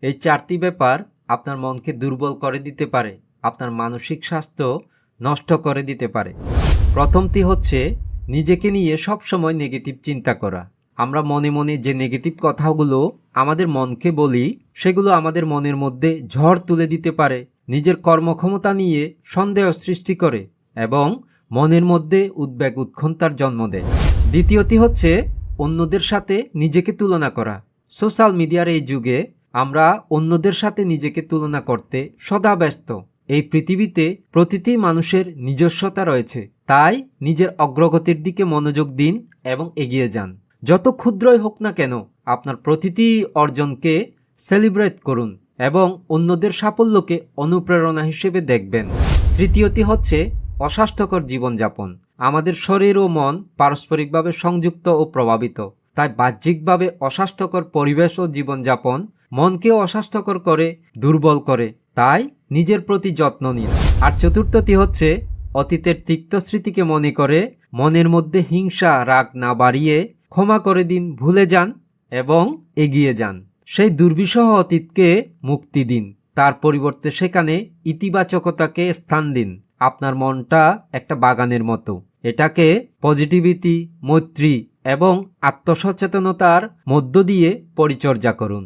এই 4টি ব্যাপার আপনার মনকে দুর্বল করে দিতে পারে, আপনার মানসিক স্বাস্থ্য নষ্ট করে দিতে পারে। প্রথমটি হচ্ছে নিজেকে নিয়ে সবসময় নেগেটিভ চিন্তা করা। আমরা মনে মনে যে নেগেটিভ কথাগুলো আমাদের মনকে বলি, সেগুলো আমাদের মনের মধ্যে ঝড় তুলে দিতে পারে, নিজের কর্মক্ষমতা নিয়ে সন্দেহ সৃষ্টি করে এবং মনের মধ্যে উদ্বেগ উৎকণ্ঠার জন্ম দেয়। দ্বিতীয়টি হচ্ছে অন্যদের সাথে নিজেকে তুলনা করা। সোশ্যাল মিডিয়ার এই যুগে আমরা অন্যদের সাথে নিজেকে তুলনা করতে সদা ব্যস্ত। এই পৃথিবীতে প্রতিটি মানুষের নিজস্বতা রয়েছে, তাই নিজের অগ্রগতির দিকে মনোযোগ দিন এবং এগিয়ে যান। যত ক্ষুদ্রই হোক না কেন, আপনার প্রতিটি অর্জনকে সেলিব্রেট করুন এবং অন্যদের সাফল্যকে অনুপ্রেরণা হিসেবে দেখবেন। তৃতীয়টি হচ্ছে অস্বাস্থ্যকর জীবনযাপন। আমাদের শরীর ও মন পারস্পরিকভাবে সংযুক্ত ও প্রভাবিত, তাই বাহ্যিকভাবে অস্বাস্থ্যকর পরিবেশ ও জীবনযাপন মনকেও অস্বাস্থ্যকর করে, দুর্বল করে। তাই নিজের প্রতি যত্ন নিন। আর চতুর্থটি হচ্ছে অতীতের তিক্ত স্মৃতিকে মনে করে মনের মধ্যে হিংসা রাগ না বাড়িয়ে ক্ষমা করে দিন, ভুলে যান এবং এগিয়ে যান। সেই দুর্বিষহ অতীতকে মুক্তি দিন, তার পরিবর্তে সেখানে ইতিবাচকতাকে স্থান দিন। আপনার মনটা একটা বাগানের মতো, এটাকে পজিটিভিটি, মৈত্রী এবং আত্মসচেতনতার মধ্য দিয়ে পরিচর্যা করুন।